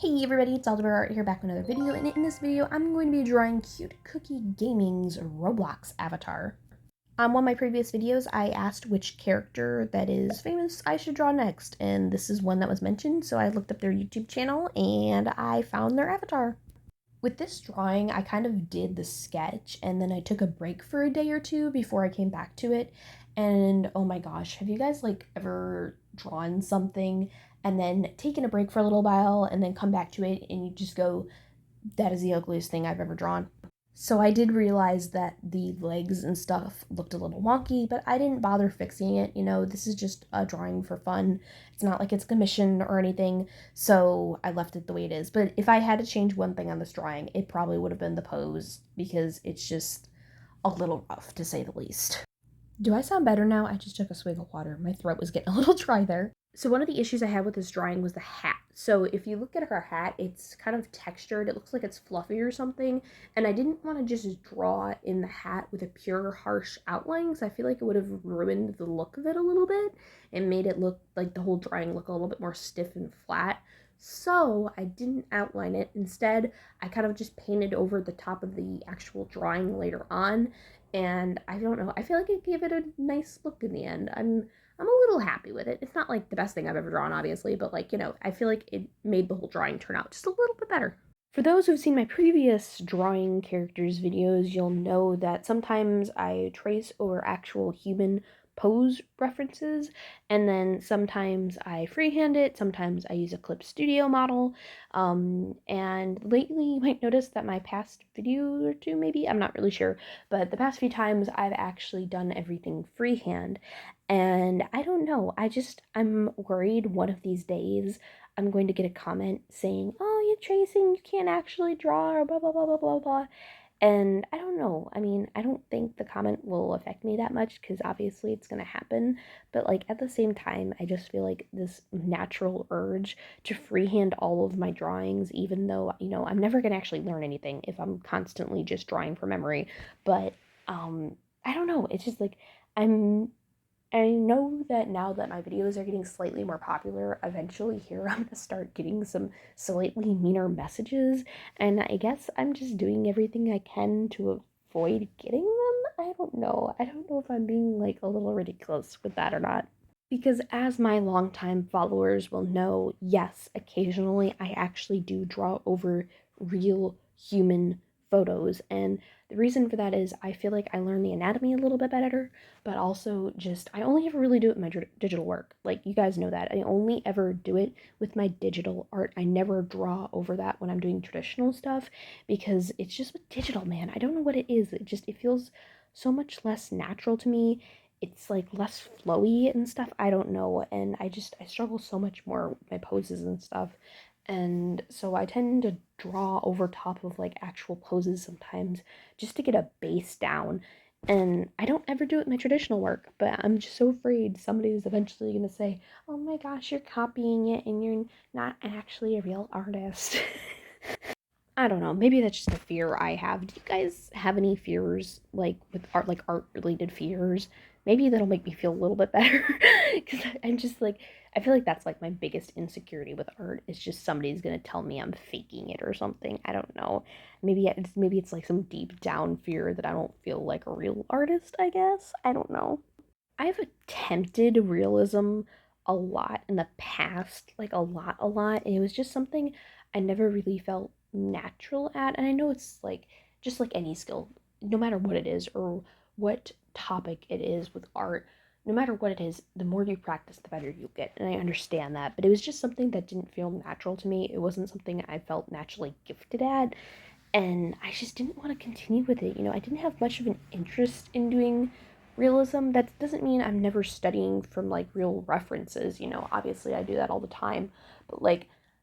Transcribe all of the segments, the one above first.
Hey everybody, it's Art here back with another video, and in this video I'm going to be drawing Cutecookiegaming's Roblox avatar. On one of my previous videos I asked which character that is famous I should draw next, and this is one that was mentioned, so I looked up their YouTube channel and I found their avatar. With this drawing, I kind of did the sketch and then I took a break for a day or two before I came back to it. And oh my gosh, have you guys ever drawn something and then taken a break for a little while and then come back to it and you just go, that is the ugliest thing I've ever drawn? So I did realize that the legs and stuff looked a little wonky, but I didn't bother fixing it. This is just a drawing for fun. It's not like it's commissioned or anything, so I left it the way it is. But if I had to change one thing on this drawing, it probably would have been the pose, because it's just a little rough, to say the least. Do I sound better now? I just took a swig of water. My throat was getting a little dry there. So one of the issues I had with this drawing was the hat. So if you look at her hat, it's kind of textured. It looks like it's fluffy or something. And I didn't want to just draw in the hat with a pure, harsh outline, because I feel like it would have ruined the look of it a little bit and made it look like the whole drawing look a little bit more stiff and flat. So I didn't outline it. Instead, I kind of just painted over the top of the actual drawing later on. And I don't know, I feel like it gave it a nice look in the end. I'm a little happy with it. It's not like the best thing I've ever drawn, obviously, but I feel like it made the whole drawing turn out just a little bit better. For those who've seen my previous drawing characters videos, you'll know that sometimes I trace over actual human pose references, and then sometimes I freehand it, sometimes I use a Clip Studio model, and lately you might notice that my past video or two, maybe, I'm not really sure, but the past few times I've actually done everything freehand, and I don't know, I'm worried one of these days I'm going to get a comment saying, oh, you're tracing, you can't actually draw, or blah, blah, blah, blah, blah, blah. And I don't know. I mean, I don't think the comment will affect me that much, because obviously it's going to happen. But at the same time, I just feel like this natural urge to freehand all of my drawings, even though, I'm never going to actually learn anything if I'm constantly just drawing from memory. But I don't know. It's just I know that now that my videos are getting slightly more popular, eventually here I'm gonna start getting some slightly meaner messages, and I guess I'm just doing everything I can to avoid getting them. I don't know. I don't know if I'm being a little ridiculous with that or not. Because as my longtime followers will know, yes, occasionally I actually do draw over real human photos, and the reason for that is I feel like I learn the anatomy a little bit better, but also just I only ever really do it in my digital work. You guys know that. I only ever do it with my digital art. I never draw over that when I'm doing traditional stuff, because it's just with digital, man. I don't know what it is. It feels so much less natural to me. It's less flowy and stuff. I don't know. And I struggle so much more with my poses and stuff. And so I tend to draw over top of actual poses sometimes, just to get a base down. And I don't ever do it in my traditional work, but I'm just so afraid somebody's eventually going to say, oh my gosh, you're copying it and you're not actually a real artist. I don't know, maybe that's just a fear I have. Do you guys have any fears, with art, art-related fears? Maybe that'll make me feel a little bit better, because I'm just I feel like that's my biggest insecurity with art, is just somebody's gonna tell me I'm faking it or something. I don't know. Maybe it's some deep down fear that I don't feel like a real artist, I guess. I don't know. I've attempted realism a lot in the past, a lot, and it was just something I never really felt natural at. And I know it's just like any skill, no matter what it is or what topic it is with art, no matter what it is, the more you practice, the better you get. And I understand that, but it was just something that didn't feel natural to me. It wasn't something I felt naturally gifted at, and I just didn't want to continue with it. I didn't have much of an interest in doing realism. That doesn't mean I'm never studying from real references. Obviously I do that all the time, but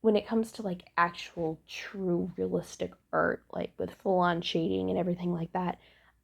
when it comes to actual true realistic art, with full-on shading and everything like that,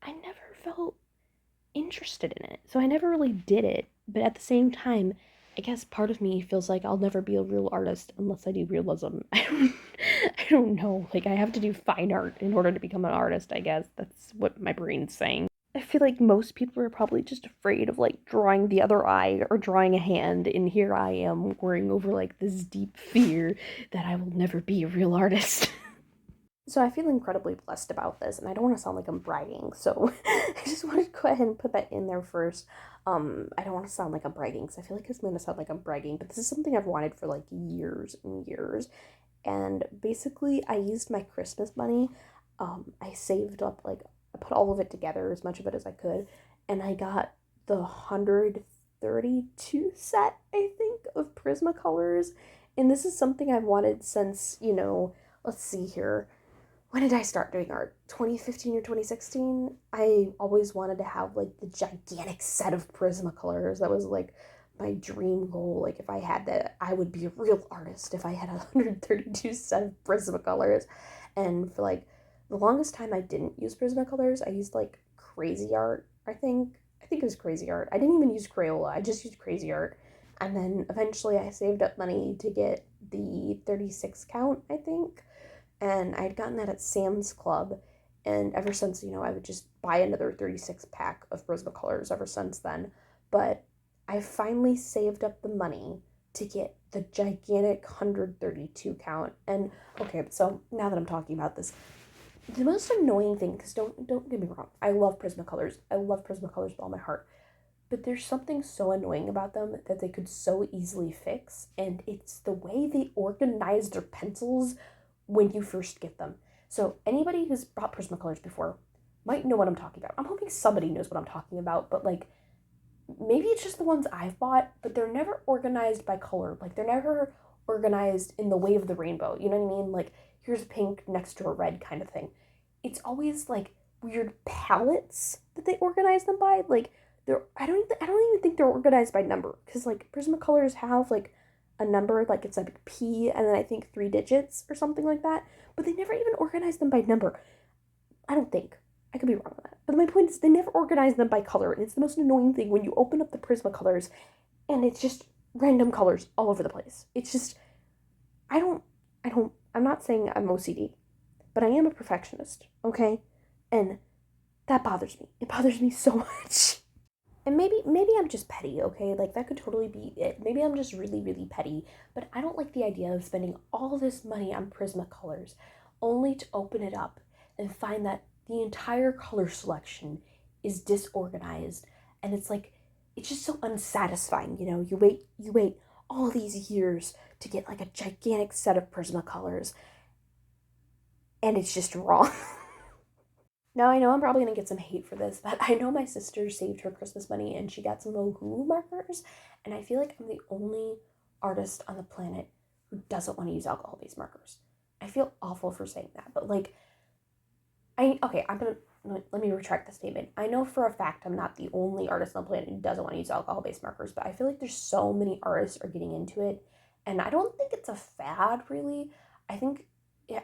I never felt interested in it, so I never really did it. But at the same time, I guess part of me feels like I'll never be a real artist unless I do realism. I don't know. I have to do fine art in order to become an artist, I guess. That's what my brain's saying. I feel like most people are probably just afraid of like drawing the other eye or drawing a hand, and here I am worrying over like this deep fear that I will never be a real artist. So I feel incredibly blessed about this, and I don't want to sound like I'm bragging, so I just wanted to go ahead and put that in there first. I don't want to sound like I'm bragging, because I feel like it's going to sound like I'm bragging, but this is something I've wanted for like years and years, and basically I used my Christmas money. I saved up, like, I put all of it together, as much of it as I could, and I got the 132 set, I think, of Prismacolors, and this is something I've wanted since, let's see here. When did I start doing art? 2015 or 2016? I always wanted to have like the gigantic set of Prismacolors. That was like my dream goal. Like if I had that, I would be a real artist if I had 132 set of Prismacolors. And for like the longest time I didn't use Prismacolors. I used like Crazy Art, I think. I think it was Crazy Art. I didn't even use Crayola. I just used Crazy Art. And then eventually I saved up money to get the 36 count, I think, and I'd gotten that at Sam's Club, and ever since, I would just buy another 36 pack of Prismacolors ever since then. But I finally saved up the money to get the gigantic 132 count. And okay, so now that I'm talking about this, the most annoying thing, because don't get me wrong, I love Prismacolors. I love Prismacolors with all my heart. But there's something so annoying about them that they could so easily fix, and it's the way they organize their pencils when you first get them. So anybody who's bought Prismacolors before might know what I'm talking about. I'm hoping somebody knows what I'm talking about, but like maybe it's just the ones I've bought, but they're never organized by color. Like they're never organized in the way of the rainbow. You know what I mean? Like here's pink next to a red kind of thing. It's always like weird palettes that they organize them by. Like I don't even think they're organized by number, because like Prismacolors have like a number, like it's a P and then I think 3 digits or something like that, but they never even organize them by number. I don't think. I could be wrong on that. But my point is they never organize them by color, and it's the most annoying thing when you open up the Prismacolors and it's just random colors all over the place. It's just, I'm not saying I'm OCD, but I am a perfectionist, okay? And that bothers me. It bothers me so much. And maybe I'm just petty, okay? Like that could totally be it. Maybe I'm just really, really petty, but I don't like the idea of spending all this money on Prismacolors only to open it up and find that the entire color selection is disorganized, and it's like it's just so unsatisfying, You wait all these years to get like a gigantic set of Prismacolors, and it's just wrong. Now, I know I'm probably going to get some hate for this, but I know my sister saved her Christmas money and she got some Mohoo markers, and I feel like I'm the only artist on the planet who doesn't want to use alcohol-based markers. I feel awful for saying that, but like, let me retract the statement. I know for a fact I'm not the only artist on the planet who doesn't want to use alcohol-based markers, but I feel like there's so many artists are getting into it, and I don't think it's a fad, really.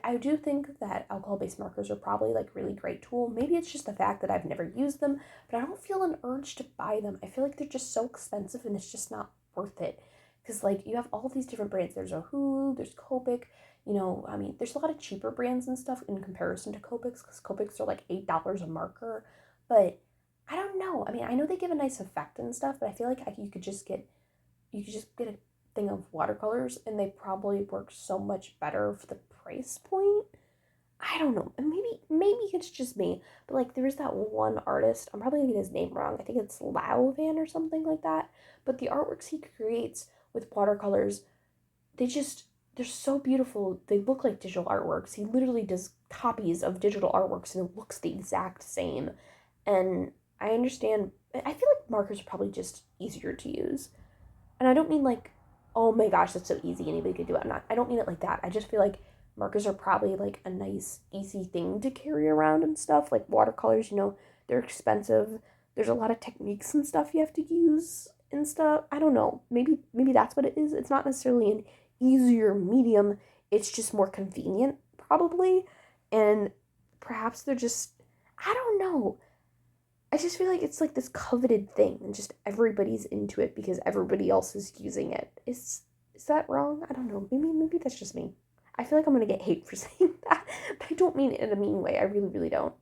I do think that alcohol-based markers are probably like really great tool. Maybe it's just the fact that I've never used them, but I don't feel an urge to buy them. I feel like they're just so expensive and it's just not worth it. Because like you have all these different brands. There's Ohoo, there's Copic, there's a lot of cheaper brands and stuff in comparison to Copics, because Copics are like $8 a marker. But I don't know. I know they give a nice effect and stuff, but I feel like you could just get a thing of watercolors and they probably work so much better for the price point. I don't know. Maybe it's just me, but like there's that one artist. I'm probably gonna get his name wrong. I think it's Lauvan or something like that. But the artworks he creates with watercolors, they're so beautiful. They look like digital artworks. He literally does copies of digital artworks and it looks the exact same. And I understand. I feel like markers are probably just easier to use. And I don't mean like, oh my gosh, that's so easy, anybody could do it. I don't mean it like that. I just feel like markers are probably like a nice, easy thing to carry around and stuff. Like watercolors, they're expensive. There's a lot of techniques and stuff you have to use and stuff. I don't know. Maybe that's what it is. It's not necessarily an easier medium. It's just more convenient, probably. And perhaps they're just, I don't know. I just feel like it's like this coveted thing and just everybody's into it because everybody else is using it. Is that wrong? I don't know. Maybe that's just me. I feel like I'm gonna get hate for saying that, but I don't mean it in a mean way. I really, really don't.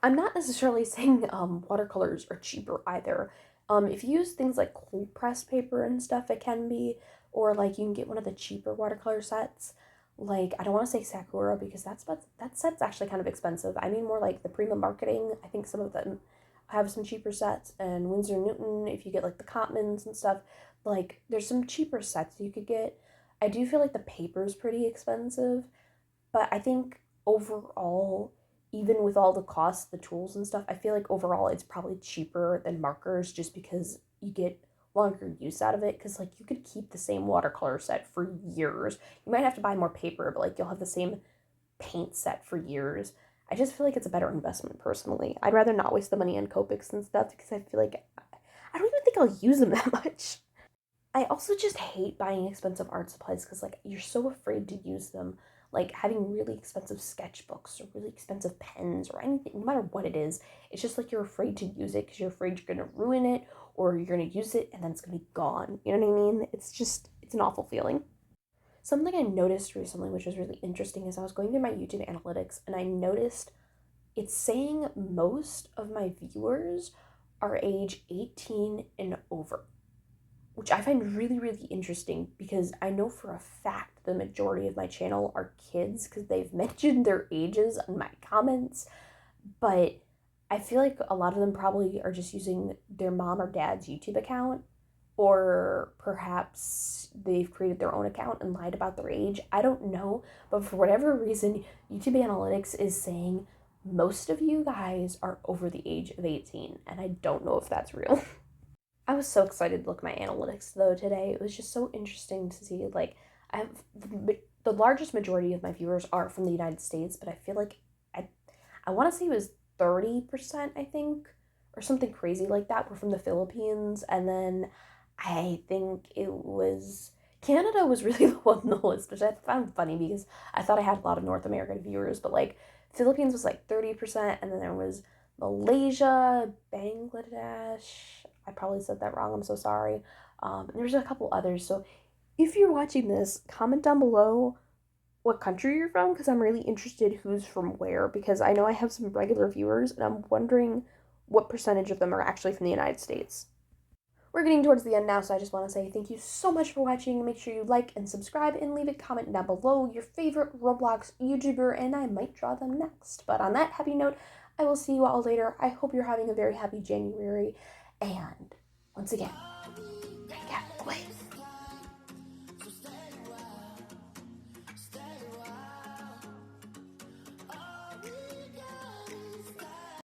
I'm not necessarily saying watercolors are cheaper either. If you use things like cold pressed paper and stuff, it can be, or like you can get one of the cheaper watercolor sets. Like I don't want to say Sakura because that set's actually kind of expensive. I mean more like the Prima Marketing. I think some of them have some cheaper sets, and Winsor Newton. If you get like the Cotmans and stuff, like there's some cheaper sets you could get. I do feel like the paper's pretty expensive, but I think overall, even with all the costs, the tools and stuff, I feel like overall it's probably cheaper than markers just because you get longer use out of it. Because, like, you could keep the same watercolor set for years. You might have to buy more paper, but, like, you'll have the same paint set for years. I just feel like it's a better investment personally. I'd rather not waste the money on Copics and stuff because I feel like I don't even think I'll use them that much. I also just hate buying expensive art supplies because, like, you're so afraid to use them. Like, having really expensive sketchbooks or really expensive pens or anything, no matter what it is, it's just like you're afraid to use it because you're afraid you're going to ruin it or you're going to use it and then it's going to be gone. You know what I mean? It's an awful feeling. Something I noticed recently, which was really interesting, is I was going through my YouTube analytics and I noticed it's saying most of my viewers are age 18 and over, which I find really, really interesting because I know for a fact the majority of my channel are kids because they've mentioned their ages in my comments, but I feel like a lot of them probably are just using their mom or dad's YouTube account, or perhaps they've created their own account and lied about their age. I don't know, but for whatever reason, YouTube Analytics is saying most of you guys are over the age of 18, and I don't know if that's real. I was so excited to look at my analytics though today. It was just so interesting to see, like, I have the largest majority of my viewers are from the United States, but I feel like I want to say it was 30%, I think, or something crazy like that, were from the Philippines, and then I think it was Canada was really the one on the list, which I found funny because I thought I had a lot of North American viewers, but like Philippines was like 30%, and then there was Malaysia, Bangladesh. I probably said that wrong. I'm so sorry. And there's a couple others. So if you're watching this, comment down below what country you're from because I'm really interested who's from where, because I know I have some regular viewers and I'm wondering what percentage of them are actually from the United States. We're getting towards the end now, so I just want to say thank you so much for watching. Make sure you like and subscribe and leave a comment down below your favorite Roblox YouTuber, and I might draw them next. But on that happy note, I will see you all later. I hope you're having a very happy January, and once again, take care. Bye.